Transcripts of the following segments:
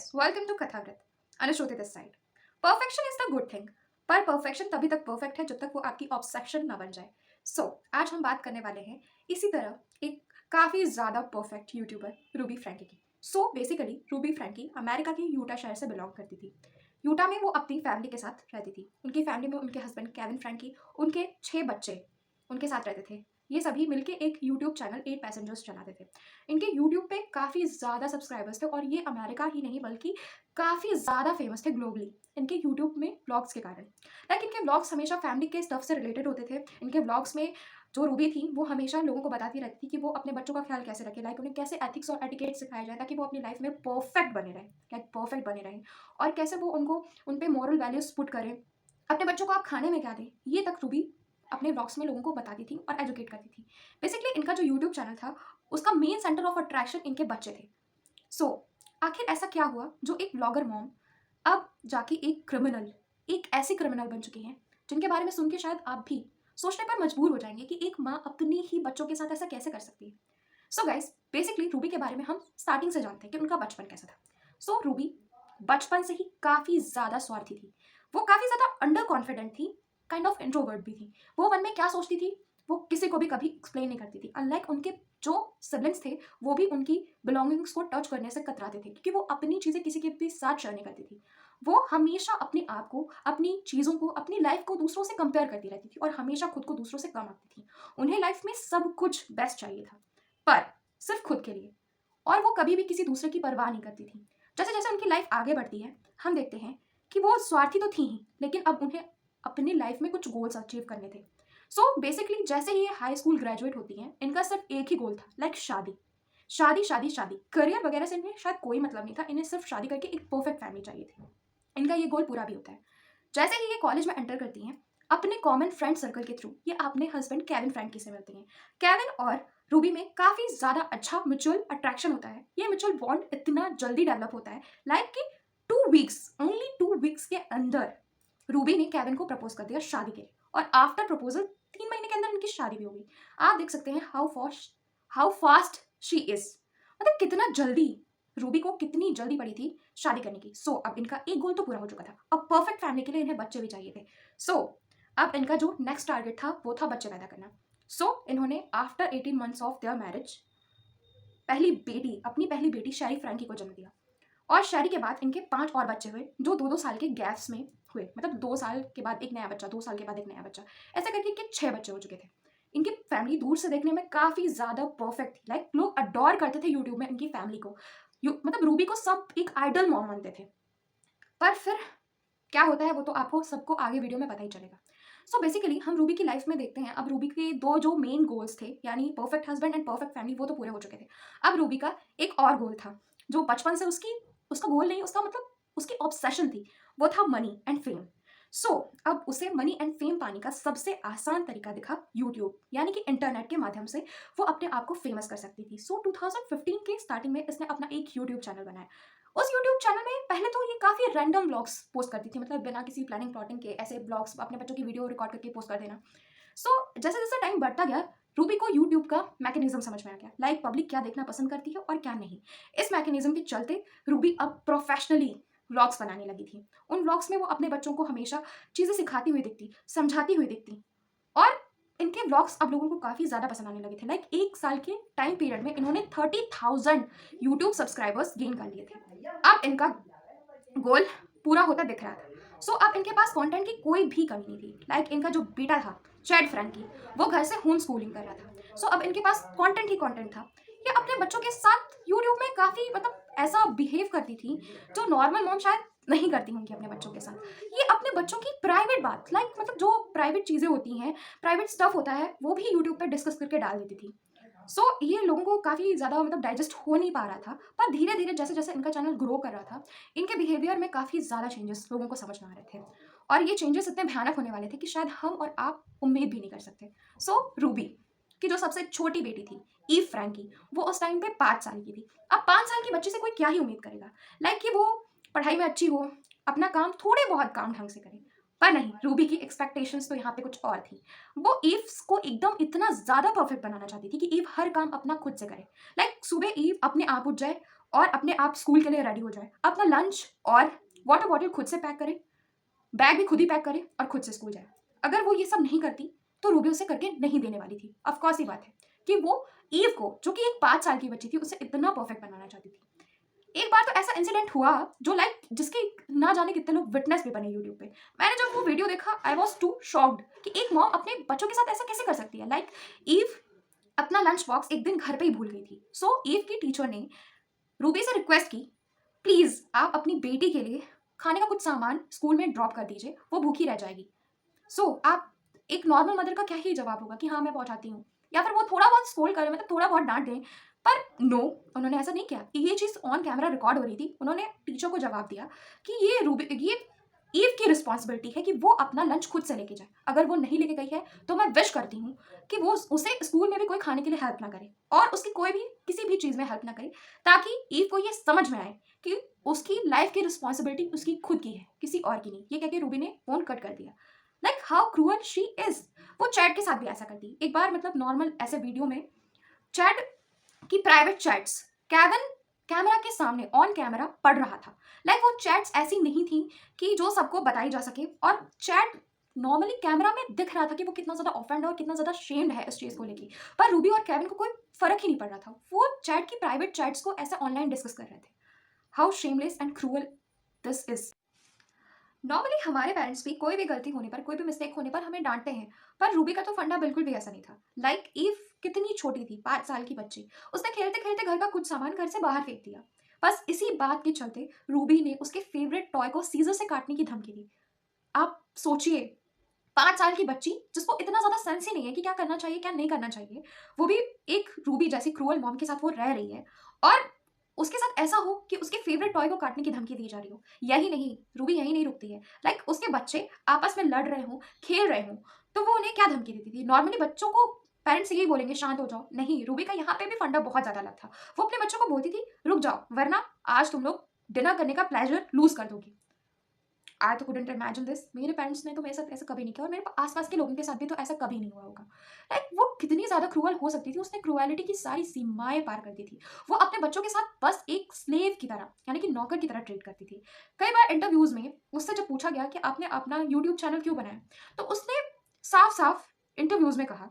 guys, welcome to Kathavrit. Anushruti this side. Perfection is the good thing, पर perfection तभी तक perfect है जब तक वो आपकी obsession ना बन जाए. So, आज हम बात करने वाले हैं इसी तरह एक काफ़ी ज़्यादा perfect YouTuber रूबी फ्रैंकी की. So, basically Ruby Franke America के यूटा शहर से बिलोंग करती थी. यूटा में वो अपनी फैमिली के साथ रहती थी. उनकी फैमिली में उनके हस्बैंड केविन फ्रैंकी, उनके 6 बच्चे उनके साथ रहते थे. ये सभी मिलके एक यूट्यूब चैनल 8 पैसेंजर्स चलाते थे. इनके यूट्यूब पे काफ़ी ज़्यादा सब्सक्राइबर्स थे और ये अमेरिका ही नहीं बल्कि काफ़ी ज़्यादा फेमस थे ग्लोबली इनके यूट्यूब में व्लॉग्स के कारण. लाइक इनके व्लॉग्स हमेशा फैमिली के स्टफ से रिलेटेड होते थे. इनके व्लॉग्स में जो रूबी थी वो हमेशा लोगों को बताती रहती थी कि वो अपने बच्चों का ख्याल कैसे रखे, लाइक उन्हें कैसे एथिक्स और एटिकेट सिखाया जाए ताकि वो अपनी लाइफ में परफेक्ट बने रहें, लाइक परफेक्ट बने रहें, और कैसे वो उनको उन पे मॉरल वैल्यूज पुट करें. अपने बच्चों को आप खाने में क्या दें, ये तक रूबी अपने व्लॉग्स में लोगों को बताती थी और एजुकेट करती थी. बेसिकली इनका जो यूट्यूब चैनल था उसका मेन सेंटर ऑफ अट्रैक्शन इनके बच्चे थे. सो आखिर ऐसा क्या हुआ जो एक ब्लॉगर मॉम अब जाके एक ऐसी क्रिमिनल बन चुकी हैं जिनके बारे में सुन के शायद आप भी सोचने पर मजबूर हो जाएंगे कि एक माँ अपने ही बच्चों के साथ ऐसा कैसे कर सकती है. सो गाइस, बेसिकली रूबी के बारे में हम स्टार्टिंग से जानते हैं कि उनका बचपन कैसा था. सो रूबी बचपन से ही काफ़ी ज़्यादा स्वार्थी थी. वो काफ़ी ज़्यादा अंडर कॉन्फिडेंट थी, काइंड ऑफ इंट्रोवर्ट भी थी. वो मन में क्या सोचती थी वो किसी को भी कभी एक्सप्लेन नहीं करती थी. अनलाइक उनके जो सिबलिंग्स थे वो भी उनकी बिलोंगिंग्स को टच करने से कतराते थे क्योंकि वो अपनी चीज़ें किसी के भी साथ शेयर नहीं करती थी. वो हमेशा अपने आप को, अपनी चीज़ों को, अपनी लाइफ को दूसरों से कंपेयर करती रहती थी और हमेशा खुद को दूसरों से कम आती थी. उन्हें लाइफ में सब कुछ बेस्ट चाहिए था, पर सिर्फ खुद के लिए, और वो कभी भी किसी दूसरे की परवाह नहीं करती थी. जैसे जैसे उनकी लाइफ आगे बढ़ती है हम देखते हैं कि वो स्वार्थी तो थी ही, लेकिन अब उन्हें अपनी लाइफ में कुछ गोल्स अचीव करने थे. सो बेसिकली जैसे ही ये हाई स्कूल ग्रेजुएट होती हैं इनका सिर्फ एक ही गोल था, लाइक शादी शादी शादी शादी. करियर वगैरह से इन्हें शायद कोई मतलब नहीं था. इन्हें सिर्फ शादी करके एक परफेक्ट फैमिली चाहिए थी. इनका ये गोल पूरा भी होता है. जैसे ही ये कॉलेज में एंटर करती हैं अपने कॉमन फ्रेंड सर्कल के थ्रू ये अपने हस्बैंड केविन फ्रैंकी से मिलती हैं. केविन और रूबी में काफ़ी ज़्यादा अच्छा म्यूचुअल अट्रैक्शन होता है. ये म्यूचुअल बॉन्ड इतना जल्दी डेवलप होता है लाइक कि 2 वीक्स, ओनली 2 वीक्स के अंदर रूबी ने केविन को प्रपोज कर दिया शादी के लिए, और आफ्टर प्रपोजल 3 महीने के अंदर इनकी शादी भी हो गई. आप देख सकते हैं हाउ फास्ट शी इज. मतलब कितना जल्दी, रूबी को कितनी जल्दी पड़ी थी शादी करने की. सो अब इनका एक गोल तो पूरा हो चुका था. अब परफेक्ट फैमिली के लिए इन्हें बच्चे भी चाहिए थे. सो अब इनका जो नेक्स्ट टारगेट था वो था बच्चे पैदा करना. सो इन्होंने after 18 months of their marriage अपनी पहली बेटी शेरी फ्रैंकी को जन्म दिया. और शेरी के बाद इनके 5 और बच्चे हुए जो 2-2 साल के गैप्स में हुए. मतलब 2 साल के बाद एक नया बच्चा, 2 साल के बाद एक नया बच्चा, ऐसे करके इनके 6 बच्चे हो चुके थे. इनकी फैमिली दूर से देखने में काफ़ी ज़्यादा परफेक्ट थी. लाइक लोग अडोर करते थे यूट्यूब में इनकी फैमिली को. मतलब रूबी को सब एक आइडल मॉम मानते थे. पर फिर क्या होता है वो तो आपको सबको आगे वीडियो में पता ही चलेगा. सो बेसिकली हम रूबी की लाइफ में देखते हैं अब रूबी के 2 जो मेन गोल्स थे यानी perfect husband and perfect family वो तो पूरे हो चुके थे. अब रूबी का एक और गोल था जो बचपन से उसका गोल नहीं, उसका मतलब उसकी ऑब्सेशन थी, वो था मनी एंड फेम. सो अब उसे मनी एंड फेम पाने का सबसे आसान तरीका दिखा यूट्यूब, यानी कि इंटरनेट के माध्यम से वो अपने आप को फेमस कर सकती थी. सो 2015 के स्टार्टिंग में इसने अपना एक यूट्यूब चैनल बनाया. उस यूट्यूब चैनल में पहले तो ये काफ़ी रैंडम व्लॉग्स पोस्ट करती थी, मतलब बिना किसी प्लानिंग प्लॉटिंग के ऐसे व्लॉग्स अपने बच्चों की वीडियो रिकॉर्ड करके पोस्ट कर देना. सो जैसे जैसे टाइम बढ़ता गया रूबी को यूट्यूब का मैकेनिज्म समझ में आ गया, लाइक पब्लिक क्या देखना पसंद करती है और क्या नहीं. इस मैकेनिज्म के चलते रूबी अब प्रोफेशनली व्लॉग्स बनाने लगी थी. उन व्लॉग्स में वो अपने बच्चों को हमेशा चीज़ें सिखाती हुई दिखती, समझाती हुई दिखती, और इनके व्लॉग्स अब लोगों को काफ़ी ज़्यादा पसंद आने लगे थे. लाइक 1 साल के टाइम पीरियड में इन्होंने 30,000 यूट्यूब सब्सक्राइबर्स गेन कर लिए थे. अब इनका गोल पूरा होता दिख रहा था. सो अब इनके पास कंटेंट की कोई भी कमी नहीं थी. लाइक इनका जो बेटा था चैड फ्रैंकी वो घर से होम स्कूलिंग कर रहा था. सो अब इनके पास कंटेंट ही कंटेंट था. ये अपने बच्चों के साथ यूट्यूब में काफ़ी मतलब ऐसा बिहेव करती थी जो नॉर्मल मॉम शायद नहीं करती होंगी अपने बच्चों के साथ. ये अपने बच्चों की प्राइवेट बात, लाइक मतलब जो प्राइवेट चीज़ें होती हैं, प्राइवेट स्टफ होता है, वो भी यूट्यूब पर डिस्कस करके डाल देती थी. सो ये लोगों को काफ़ी ज़्यादा मतलब डाइजेस्ट हो नहीं पा रहा था. पर धीरे धीरे जैसे जैसे इनका चैनल ग्रो कर रहा था इनके बिहेवियर में काफ़ी ज़्यादा चेंजेस लोगों को समझ में आ रहे थे, और ये चेंजेस इतने भयानक होने वाले थे कि शायद हम और आप उम्मीद भी नहीं कर सकते. सो रूबी की जो सबसे छोटी बेटी थी ईव फ्रैंकी, वो उस टाइम पे 5 साल की थी. अब 5 साल की बच्चे से कोई क्या ही उम्मीद करेगा, लाइक कि वो पढ़ाई में अच्छी हो, अपना काम थोड़े बहुत काम ढंग से करे. पर नहीं, रूबी की एक्सपेक्टेशंस तो यहाँ पे कुछ और थी. वो ईव को एकदम इतना ज़्यादा परफेक्ट बनाना चाहती थी कि ईव हर काम अपना खुद से करे. लाइक सुबह ईव अपने आप उठ जाए और अपने आप स्कूल के लिए रेडी हो जाए, अपना लंच और वाटर बॉटल खुद से पैक करे, बैग भी खुद ही पैक करे और खुद से स्कूल जाए। अगर वो ये सब नहीं करती तो रूबी उसे करके नहीं देने वाली थी। ऑफ कोर्स ही बात है कि वो ईव को, जो कि एक 5 साल की बच्ची थी, उसे इतना परफेक्ट बनाना चाहती थी। एक बार तो ऐसा इंसिडेंट हुआ जो लाइक जिसके ना जाने कितने लोग विटनेस भी बने यूट्यूब पे। मैंने जब वो वीडियो देखा आई वॉज टू शॉक्ड कि एक मॉम अपने बच्चों के साथ ऐसा कैसे कर सकती है। लाइक ईव अपना लंच बॉक्स एक दिन घर पे ही भूल गई थी। सो ईव की टीचर ने रूबी से रिक्वेस्ट की, प्लीज आप अपनी बेटी के लिए खाने का कुछ सामान स्कूल में ड्रॉप कर दीजिए, वो भूखी रह जाएगी। आप एक नॉर्मल मदर का क्या ही जवाब होगा कि हाँ मैं पहुंचाती हूँ, या फिर वो थोड़ा बहुत स्कोल्ड करें, मतलब थोड़ा बहुत डांट दें। पर नो, उन्होंने ऐसा नहीं किया। ये चीज ऑन कैमरा रिकॉर्ड हो रही थी। उन्होंने टीचर को जवाब दिया कि ये ईव की रिस्पॉन्सिबिलिटी है कि वो अपना लंच खुद से लेके जाए। अगर वो नहीं लेके गई है तो मैं विश करती हूँ कि वो उसे स्कूल में भी कोई खाने के लिए हेल्प ना करे और उसकी कोई भी किसी भी चीज में हेल्प ना करे, ताकि ईव को ये समझ में आए कि उसकी लाइफ की रिस्पॉन्सिबिलिटी उसकी खुद की है, किसी और की नहीं। ये कह के रूबी ने फोन कट कर दिया। Like how cruel she is. वो चैट के साथ भी ऐसा करती। एक बार मतलब नॉर्मल ऐसे वीडियो में चैट की प्राइवेट चैट्स केविन कैमरा के सामने ऑन कैमरा पढ़ रहा था। लाइक वो चैट्स ऐसी नहीं थी कि जो सबको बताई जा सके, और चैट नॉर्मली कैमरा में दिख रहा था कि वो कितना ज्यादा ऑफेंड और कितना ज्यादा शेम्ड है इस चीज को लेके। पर रूबी और केविन को कोई फर्क ही नहीं पड़ रहा था। वो चैट की प्राइवेट चैट्स को ऐसे ऑनलाइन डिस्कस कर रहे थे। How shameless and cruel this is. Normally हमारे पेरेंट्स भी कोई भी गलती होने पर, कोई भी मिस्टेक होने पर हमें डांटते हैं। पर रूबी का तो फंडा बिल्कुल भी ऐसा नहीं था। लाइक ईव कितनी छोटी थी, 5 साल की बच्ची, उसने खेलते खेलते घर का कुछ सामान घर से बाहर फेंक दिया। बस इसी बात के चलते रूबी ने उसके फेवरेट टॉय को सीजर से काटने की धमकी दी। आप सोचिए, 5 साल की बच्ची जिसको इतना ज्यादा सेंस ही नहीं है कि क्या करना चाहिए क्या नहीं करना चाहिए, वो भी एक रूबी जैसी क्रूअल मॉम के साथ वो रह रही है, और उसके साथ ऐसा हो कि उसके फेवरेट टॉय को काटने की धमकी दी जा रही हो। यही नहीं, रूबी यही नहीं रुकती है। लाइक उसके बच्चे आपस में लड़ रहे हो, खेल रहे हो, तो वो उन्हें क्या धमकी देती थी। नॉर्मली बच्चों को पेरेंट्स यही बोलेंगे शांत हो जाओ, नहीं, रूबी का यहाँ पे भी फंडा बहुत ज्यादा अलग था। वो अपने बच्चों को बोलती थी रुक जाओ वरना आज तुम लोग डिनर करने का प्लेजर लूज कर दोगी। आई तो कुडंट इमेजिन दिस। मेरे पेरेंट्स ने तो मेरे साथ ऐसा कभी नहीं किया, और मेरे आसपास के लोगों के साथ भी तो ऐसा कभी नहीं हुआ होगा। लाइक वो कितनी ज्यादा क्रूअल हो सकती थी, उसने क्रूएलिटी की सारी सीमाएं पार कर दी थी। वो अपने बच्चों के साथ बस एक स्लेव की तरह, यानी कि नौकर की तरह ट्रीट करती थी। कई बार इंटरव्यूज में उससे जब पूछा गया कि आपने अपना यूट्यूब चैनल क्यों बनाया, तो उसने साफ साफ इंटरव्यूज में कहा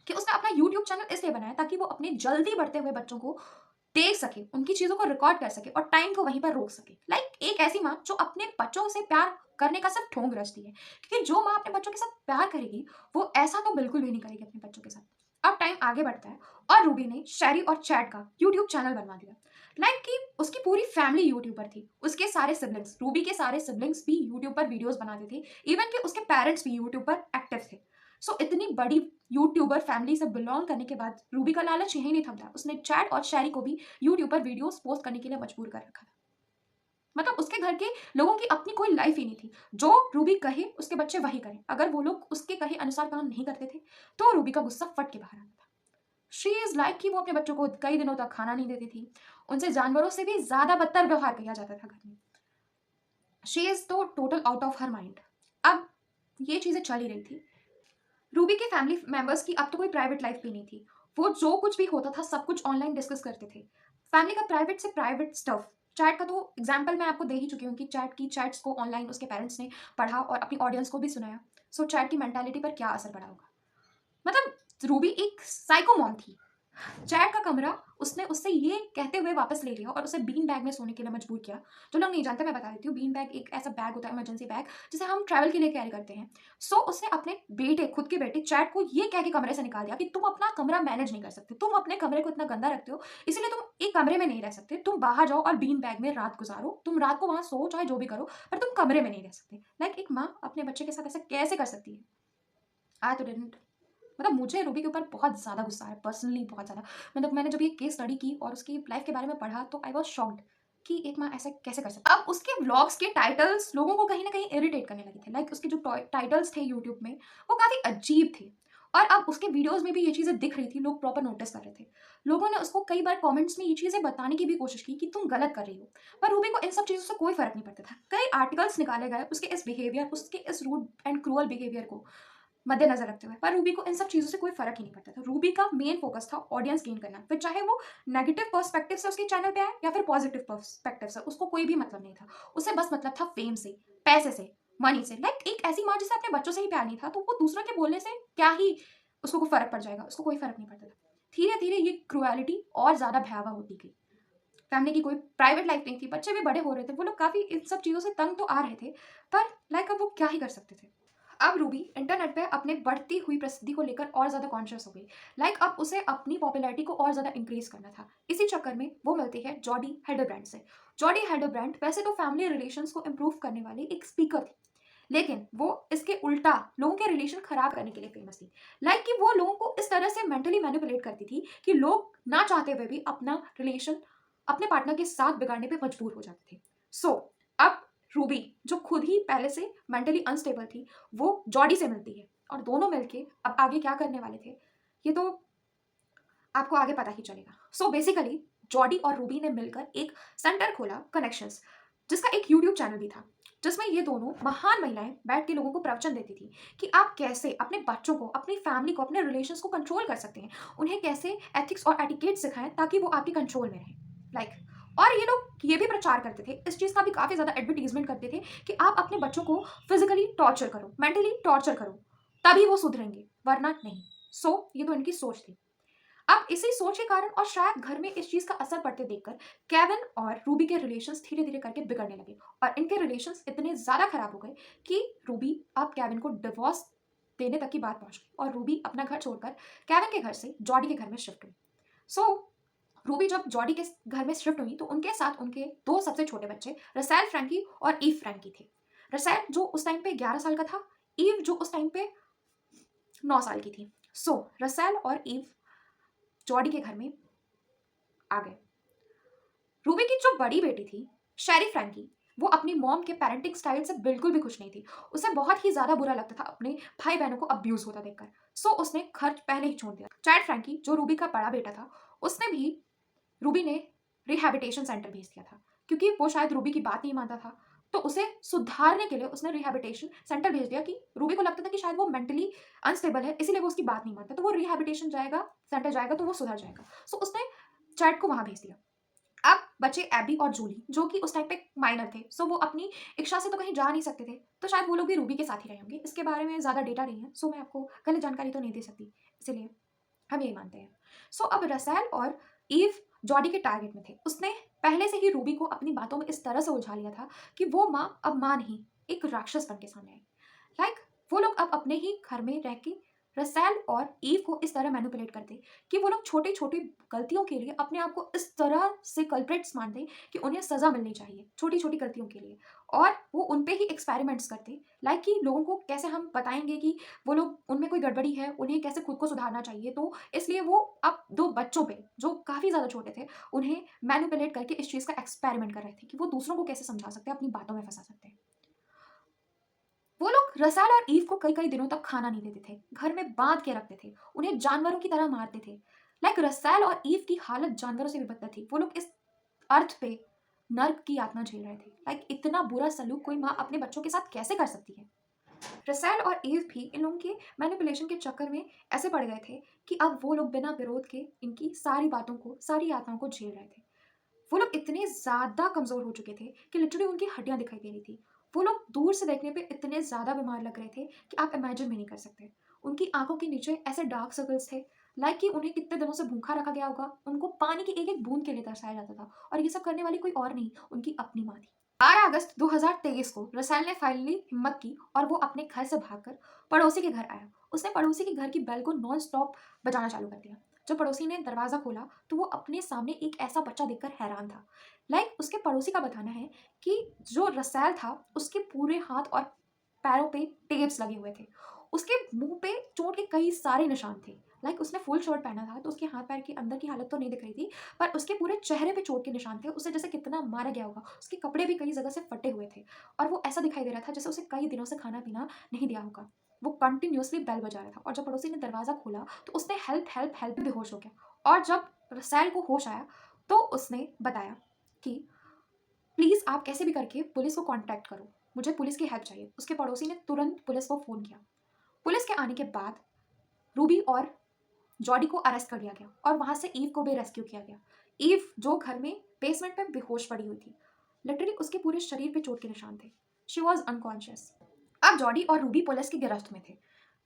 कि उसने अपना यूट्यूब चैनल इसलिए बनाया ताकि वो अपने जल्दी बढ़ते हुए बच्चों को देख सके, उनकी चीजों को रिकॉर्ड कर सके और टाइम को वहीं पर रोक सके। लाइक एक ऐसी माँ जो अपने बच्चों से प्यार करने का सिर्फ ढोंग रचती है, क्योंकि जो माँ अपने बच्चों के साथ प्यार करेगी वो ऐसा तो बिल्कुल भी नहीं करेगी अपने बच्चों के साथ। अब टाइम आगे बढ़ता है और रूबी ने शेरी और चैट का यूट्यूब चैनल बनवा दिया। लाइक कि उसकी पूरी फैमिली यूट्यूबर थी, उसके सारे सिबलिंग्स, रूबी के सारे सिबलिंग्स भी यूट्यूब पर वीडियोस बनाते थे, इवन कि उसके पेरेंट्स भी यूट्यूब पर एक्टिव थे। इतनी बड़ी यूट्यूबर फैमिली से बिलोंग करने के बाद रूबी का लालच यही नहीं थमता। उसने चैट और शेरी को भी यूट्यूब पर वीडियोस पोस्ट करने के लिए मजबूर कर रखा था। मतलब उसके घर के लोगों की अपनी कोई लाइफ ही नहीं थी। जो रूबी कहे उसके बच्चे वही करें। अगर वो लोग उसके कहे अनुसार काम नहीं करते थे तो रूबी का गुस्सा फट के बाहर आता था। शी इज लाइक कि वो अपने बच्चों को कई दिनों तक खाना नहीं देती थी। उनसे जानवरों से भी ज्यादा बदतर व्यवहार किया जाता था घर में। शी इज तो total out of her mind. अब ये चीजें चल ही रही थी। रूबी के फैमिली मेंबर्स की अब तो कोई प्राइवेट लाइफ भी नहीं थी। वो जो कुछ भी होता था सब कुछ ऑनलाइन डिस्कस करते थे। फैमिली का प्राइवेट से प्राइवेट स्टफ। चैट का तो एग्जाम्पल मैं आपको दे ही चुकी हूँ कि चैट की चैट्स को ऑनलाइन उसके पेरेंट्स ने पढ़ा और अपनी ऑडियंस को भी सुनाया। चैट की मेंटालिटी पर क्या असर पड़ा होगा। मतलब रूबी एक साइको मॉम थी। चैट का कमरा उसने उससे ये कहते हुए वापस ले लिया और उसे बीन बैग में सोने के लिए मजबूर किया। जो लोग नहीं जानते मैं बता देती हूँ, बीन बैग एक ऐसा बैग होता है, इमरजेंसी बैग, जिसे हम ट्रैवल के लिए कैरी करते हैं। उसने अपने बेटे, खुद के बेटे चैट को ये कह के कमरे से निकाल दिया कि तुम अपना कमरा मैनेज नहीं कर सकते, तुम अपने कमरे को इतना गंदा रखते हो, इसलिए तुम एक कमरे में नहीं रह सकते, तुम बाहर जाओ और बीन बैग में रात गुजारो, तुम रात को वहां सो चाहे जो भी करो, पर तुम कमरे में नहीं रह सकते। लाइक एक माँ अपने बच्चे के साथ ऐसा कैसे कर सकती है। आई तो डिडंट। मतलब मुझे रूबी के ऊपर बहुत ज़्यादा गुस्सा है, पर्सनली बहुत ज़्यादा। मतलब मैंने जब ये केस स्टडी की और उसकी लाइफ के बारे में पढ़ा तो आई वॉज शॉक्ड कि एक माँ ऐसा कैसे कर सकती है। अब उसके व्लॉग्स के टाइटल्स लोगों को कहीं ना कहीं इरिटेट करने लगे थे। लाइक उसके जो टाइटल्स थे यूट्यूब में वो काफ़ी अजीब थे, और अब उसके वीडियोस में भी ये चीज़ें दिख रही थी, लोग प्रॉपर नोटिस कर रहे थे। लोगों ने उसको कई बार कमेंट्स में ये चीज़ें बताने की भी कोशिश की कि तुम गलत कर रही हो, पर रूबी को इन सब चीज़ों से कोई फर्क नहीं पड़ता था। कई आर्टिकल्स निकाले गए उसके इस बिहेवियर, उसके इस रूड एंड क्रूअल बिहेवियर को मद्देनजर रखते हुए। पर रूबी को इन सब चीज़ों से कोई फ़र्क ही नहीं पड़ता था। रूबी का मेन फ़ोकस था ऑडियंस गेन करना, फिर चाहे वो नेगेटिव पर्सपेक्टिव से उसके चैनल पे आए या फिर पॉजिटिव पर्सपेक्टिव से, उसको कोई भी मतलब नहीं था। उसे बस मतलब था फेम से, पैसे से, मनी से। लाइक एक ऐसी माँ जिसे अपने बच्चों से ही प्यार नहीं था, तो वो दूसरों के बोलने से क्या ही उसको कोई फ़र्क पड़ जाएगा, उसको कोई फ़र्क नहीं पड़ता था। धीरे-धीरे ये क्रुएलिटी और ज़्यादा भयावह होती गई। फैमिली की कोई प्राइवेट लाइफ नहीं थी, बच्चे भी बड़े हो रहे थे, वो लोग काफ़ी इन सब चीज़ों से तंग तो आ रहे थे, पर लाइक अब वो क्या ही कर सकते थे। अब रूबी इंटरनेट पे अपने बढ़ती हुई प्रसिद्धि को लेकर और ज़्यादा कॉन्शियस हो गई। लाइक अब उसे अपनी पॉपुलैरिटी को और ज़्यादा इंक्रीज़ करना था। इसी चक्कर में वो मिलती है जॉडी हेल्डेब्रांड से। जॉडी हेल्डेब्रांड वैसे तो फैमिली रिलेशंस को इम्प्रूव करने वाली एक स्पीकर थी, लेकिन वो इसके उल्टा लोगों के रिलेशन खराब करने के लिए फेमस थी। लाइक कि वो लोगों को इस तरह से मेंटली मैनिपुलेट करती थी कि लोग ना चाहते हुए भी अपना रिलेशन अपने पार्टनर के साथ बिगाड़ने पे मजबूर हो जाते थे। सो अब रूबी, जो खुद ही पहले से मेंटली अनस्टेबल थी, वो जॉडी से मिलती है और दोनों मिलके अब आगे क्या करने वाले थे, ये तो आपको आगे पता ही चलेगा। सो बेसिकली जॉडी और रूबी ने मिलकर एक सेंटर खोला, कनेक्शंस, जिसका एक यूट्यूब चैनल भी था, जिसमें ये दोनों महान महिलाएं बैठ के लोगों को प्रवचन देती थी कि आप कैसे अपने बच्चों को, अपनी फैमिली को, अपने रिलेशंस को कंट्रोल कर सकते हैं, उन्हें कैसे एथिक्स और एटिकेट सिखाएं ताकि वो आपके कंट्रोल में रहें। लाइक और ये लोग ये भी प्रचार करते थे, इस चीज़ का भी काफ़ी ज़्यादा एडवर्टीजमेंट करते थे कि आप अपने बच्चों को फिजिकली टॉर्चर करो, मेंटली टॉर्चर करो, तभी वो सुधरेंगे, वरना नहीं। सो ये तो इनकी सोच थी। अब इसी सोच के कारण और शायद घर में इस चीज का असर पड़ते देखकर केविन और रूबी के रिलेशंस धीरे धीरे करके बिगड़ने लगे और इनके रिलेशंस इतने ज्यादा खराब हो गए कि रूबी अब केविन को डिवोर्स देने तक की बात पहुंच गई और रूबी अपना घर छोड़कर केविन के घर से जॉडी के घर में शिफ्ट हुई। सो रूबी जब जॉडी के घर में शिफ्ट हुई तो उनके साथ उनके दो सबसे छोटे बच्चे रसैल फ्रैंकी और ईव फ्रैंकी थे। रसैल जो उस टाइम पे 11 साल का था, ईव जो उस टाइम पे 9 साल की थी। सो रसैल और ईव जॉडी के घर में आ गए। रूबी की जो बड़ी बेटी थी, शेरी फ्रैंकी, वो अपनी मॉम के पेरेंटिंग स्टाइल से बिल्कुल भी खुश नहीं थी। उसे बहुत ही ज्यादा बुरा लगता था अपने भाई बहनों को अब्यूज होता देखकर। सो उसने घर पहले ही छोड़ दिया। चैड फ्रैंकी जो रूबी का बड़ा बेटा था, उसने भी रूबी ने रिहैबिटेशन सेंटर भेज दिया था, क्योंकि वो शायद रूबी की बात नहीं मानता था। तो उसे सुधारने के लिए उसने रिहैबिटेशन सेंटर भेज दिया कि रूबी को लगता था कि शायद वो मेंटली अनस्टेबल है, इसीलिए वो उसकी बात नहीं मानता, तो वो रिहैबिटेशन जाएगा, सेंटर जाएगा तो वो सुधर जाएगा। सो उसने चैड को वहां भेज दिया। अब बचे एबी और जूली, जो कि उस टाइम पे माइनर थे। सो वो अपनी इच्छा से तो कहीं जा नहीं सकते थे, तो शायद वो लोग भी रूबी के साथ ही रहे होंगे। इसके बारे में ज़्यादा डेटा नहीं है, सो मैं आपको गलत जानकारी तो नहीं दे सकती, इसीलिए हम यही मानते हैं। सो अब रसैल और ईव जॉडी के टारगेट में थे। उसने पहले से ही रूबी को अपनी बातों में इस तरह से उलझा लिया था कि वो माँ अब माँ नहीं, एक राक्षस बन के सामने आई। लाइक वो लोग अब अपने ही घर में रह के रसैल और ईव को इस तरह मैनिपुलेट करते कि वो लोग छोटी छोटी गलतियों के लिए अपने आप को इस तरह से कल्प्रेट्स मानते कि उन्हें सजा मिलनी चाहिए छोटी छोटी गलतियों के लिए, और वो उन पे ही एक्सपेरिमेंट्स करते। लाइक कि लोगों को कैसे हम बताएंगे कि वो लोग, उनमें कोई गड़बड़ी है, उन्हें कैसे खुद को सुधारना चाहिए। तो इसलिए वो अब दो बच्चों पे जो काफ़ी ज़्यादा छोटे थे, उन्हें मैनिपुलेट करके इस चीज़ का एक्सपेरिमेंट कर रहे थे कि वो दूसरों को कैसे समझा सकते हैं, अपनी बातों में फंसा सकते हैं। वो लोग रसाल और ईव को कई कई दिनों तक खाना नहीं देते थे, घर में बांध के रखते थे, उन्हें जानवरों की तरह मारते थे। लाइक रसाल और ईव की हालत जानवरों से भी बदतर थी। वो लोग इस अर्थ पे नर्क की यातना झेल रहे थे। लाइक इतना बुरा सलूक कोई माँ अपने बच्चों के साथ कैसे कर सकती है। रसाल और ईव भी इन लोगों के मैनिपुलेशन के चक्कर में ऐसे पड़ गए थे कि अब वो लोग बिना विरोध के इनकी सारी बातों को, सारी यातनाओं को झेल रहे थे। वो लोग इतने ज़्यादा कमज़ोर हो चुके थे कि लिटरली उनकी हड्डियाँ दिखाई दे रही थी। वो लोग दूर से देखने पे इतने ज़्यादा बीमार लग रहे थे कि आप इमेजिन भी नहीं कर सकते। उनकी आँखों के नीचे ऐसे डार्क सर्कल्स थे, लाइक कि उन्हें कितने दिनों से भूखा रखा गया होगा। उनको पानी की एक-एक बूँद के लिए तरसाया जाता था, और ये सब करने वाली कोई और नहीं, उनकी अपनी माँ थी। 12 अगस्त 2023 को रसायल ने फाइनली हिम्मत की और वो अपने घर से भागकर पड़ोसी के घर आया। उसने पड़ोसी के घर की बेल को नॉन स्टॉप बजाना चालू कर दिया। जब पड़ोसी ने दरवाज़ा खोला तो वो अपने सामने एक ऐसा बच्चा देखकर हैरान था। लाइक उसके पड़ोसी का बताना है कि जो रसायल था, उसके पूरे हाथ और पैरों पे टेप्स लगे हुए थे। उसके मुंह पे चोट के कई सारे निशान थे। लाइक उसने फुल शर्ट पहना था, तो उसके हाथ पैर के अंदर की हालत तो नहीं दिख रही थी, पर उसके पूरे चेहरे पे चोट के निशान थे। उसे जैसे कितना मारा गया होगा। उसके कपड़े भी कई जगह से फटे हुए थे, और वो ऐसा दिखाई दे रहा था जैसे उसे कई दिनों से खाना पीना नहीं दिया होगा। वो कंटिन्यूअसली बेल बजा रहा था, और जब पड़ोसी ने दरवाज़ा खोला तो उसने हेल्प हेल्प हेल्प बेहोश हो गया। और जब रसैल को होश आया तो उसने बताया कि प्लीज़ आप कैसे भी करके पुलिस को कांटेक्ट करो, मुझे पुलिस की हेल्प चाहिए। उसके पड़ोसी ने तुरंत पुलिस को फ़ोन किया। पुलिस के आने के बाद रूबी और जॉडी को अरेस्ट कर लिया गया और वहां से ईव को भी रेस्क्यू किया गया। ईव जो घर में बेसमेंट में बेहोश पड़ी हुई थी, लिटरली उसके पूरे शरीर पे चोट के निशान थे। She was unconscious. अब जॉडी और रूबी पुलिस की गिरफ्त में थे।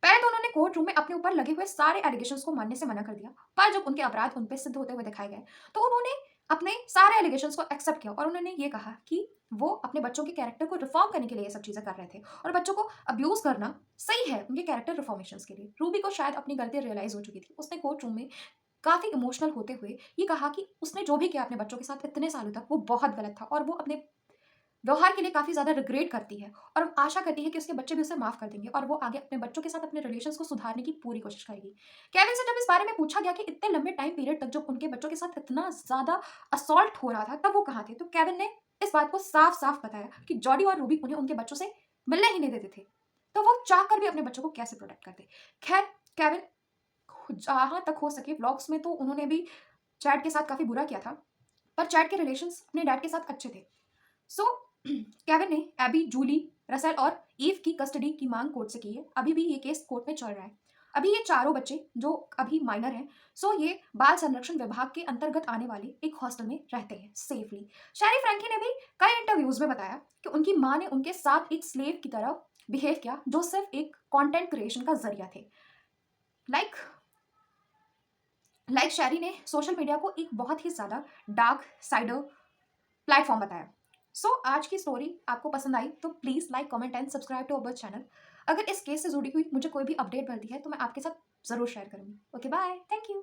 पहले तो उन्होंने कोर्ट रूम में अपने ऊपर लगे हुए सारे एलिगेशंस को मानने से मना कर दिया, पर जब उनके अपराध उन पर सिद्ध होते हुए दिखाए गए तो उन्होंने अपने सारे एलिगेशंस को एक्सेप्ट किया और उन्होंने ये कहा कि वो अपने बच्चों के कैरेक्टर को रिफॉर्म करने के लिए ये सब चीजें कर रहे थे और बच्चों को अब्यूज करना सही है उनके कैरेक्टर रिफॉर्मेशन के लिए। रूबी को शायद अपनी गलती रियलाइज हो चुकी थी। उसने कोर्ट रूम में काफी इमोशनल होते हुए ये कहा कि उसने जो भी किया अपने बच्चों के साथ इतने सालों तक वो बहुत गलत था और वो अपने व्यवहार के लिए काफी ज्यादा रिग्रेट करती है और आशा करती है कि उसके बच्चे भी उसे माफ कर देंगे और वो आगे अपने बच्चों के साथ अपने रिलेशंस को सुधारने की पूरी कोशिश करेगी। केविन से जब इस बारे में पूछा गया कि इतने लंबे टाइम पीरियड तक जब उनके बच्चों के साथ इतना ज्यादा असॉल्ट हो रहा था तब वो कहाँ थे, तो केविन ने इस बात को साफ साफ बताया कि जॉडी और रूबी उन्हें उनके बच्चों से मिलने ही नहीं देते थे, तो वो चाहकर भी अपने बच्चों को कैसे प्रोटेक्ट करते। खैर, केविन जहां तक हो सके व्लॉग्स में तो उन्होंने भी चैट के साथ काफी बुरा किया था, पर चैट के रिलेशंस अपने डैड के साथ अच्छे थे। सो केविन ने एबी, जूली, रसेल और ईव की कस्टडी की मांग कोर्ट से की है। अभी भी ये केस कोर्ट में चल रहा है। अभी ये चारों बच्चे जो अभी माइनर हैं, सो ये बाल संरक्षण विभाग के अंतर्गत आने वाले एक हॉस्टल में रहते हैं सेफली। शैरी फ्रैंकी ने भी कई इंटरव्यूज में बताया कि उनकी माँ ने उनके साथ एक स्लेव की तरह बिहेव किया जो सिर्फ एक कंटेंट क्रिएशन का जरिया थे। लाइक शैरी ने सोशल मीडिया को एक बहुत ही ज्यादा डार्क साइडर प्लेटफॉर्म बताया। सो आज की स्टोरी आपको पसंद आई तो please like, comment and subscribe to our channel. अगर इस केस से जुड़ी हुई मुझे कोई भी अपडेट मिलती है तो मैं आपके साथ जरूर शेयर करूंगी। Okay, bye, thank you.